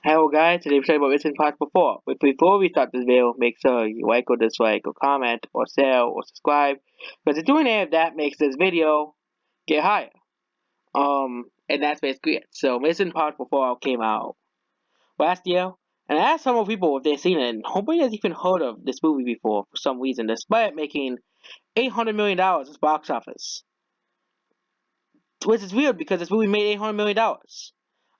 Hello guys, today we're talking about Mission Impossible 4. But before we start this video, make sure you like or dislike or comment or share or subscribe. Because doing any of that makes this video get higher. And that's basically it. So Mission Impossible 4 came out last year. And I asked some of people if they've seen it, and nobody has even heard of this movie before for some reason, despite making $800 million at its box office. Which is weird because this movie made $800 million.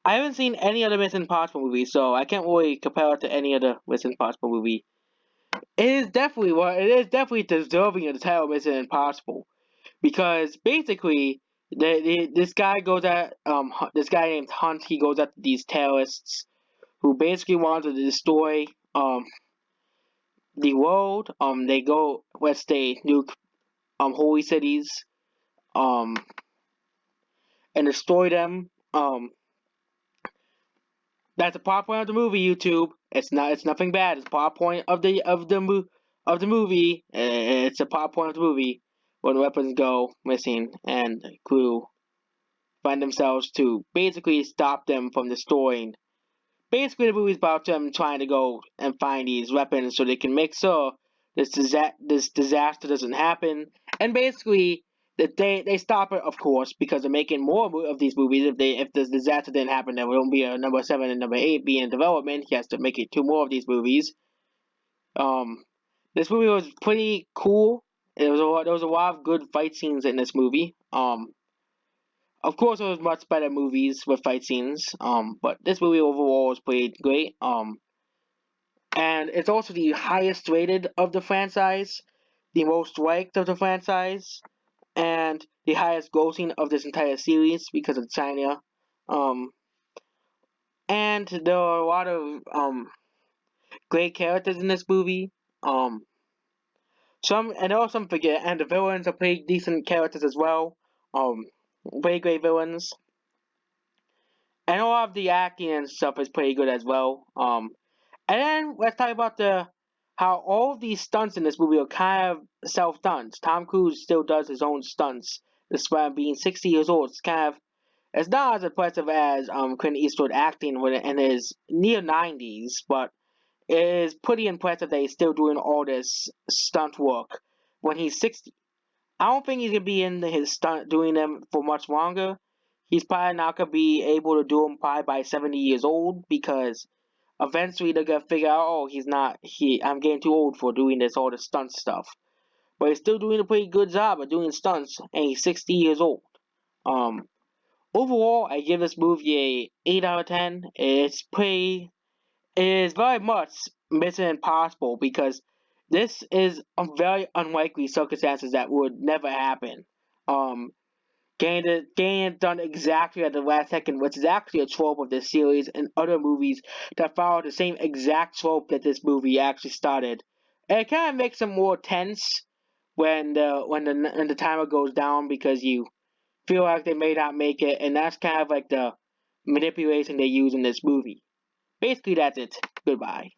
I haven't seen any other Mission Impossible movie, so I can't really compare it to any other Mission Impossible movie. It is definitely deserving of the title Mission Impossible because basically this guy goes at this guy named Hunt. He goes at these terrorists who basically want to destroy the world. They go let's say nuke holy cities um and destroy them. That's a plot point of the movie. YouTube. It's not. It's nothing bad. It's a plot point of the movie. It's a plot point of the movie when weapons go missing and the crew find themselves to basically stop them from destroying. Basically, the movie's about them trying to go and find these weapons so they can make sure this disaster doesn't happen. And basically, that they stop it, of course, because they're making more of these movies. If this disaster didn't happen, there won't be a number 7 and number 8 be in development. He has to make it two more of these movies. Um, this movie was pretty cool. There was a lot of good fight scenes in this movie. Of course, there was much better movies with fight scenes. But this movie overall was pretty great. And it's also the highest rated of the franchise, the most liked of the franchise, and the highest grossing of this entire series because of China. Um, and there are a lot of great characters in this movie. Um, there are some forget, and the villains are pretty decent characters as well. Um, Pretty great villains, and a lot of the acting and stuff is pretty good as well. And then let's talk about the how all of these stunts in this movie are kind of self stunts. Tom Cruise still does his own stunts despite being 60 years old. It's not as impressive as Clint Eastwood acting with it in his near 90s, but it is pretty impressive that he's still doing all this stunt work when he's 60. I don't think he's gonna be in his stunt doing them for much longer. He's probably not gonna be able to do them probably by 70 years old because eventually they're gonna figure out, oh, I'm getting too old for doing all the stunt stuff. But he's still doing a pretty good job of doing stunts, and he's 60 years old. Um, Overall, I give this movie a 8 out of 10. It is very much Mission Impossible because this is a very unlikely circumstances that would never happen. Um, getting it done exactly at the last second, which is actually a trope of this series and other movies that follow the same exact trope that this movie actually started. And it kind of makes it more tense when the timer goes down because you feel like they may not make it, and that's kind of like the manipulation they use in this movie. Basically, that's it. Goodbye.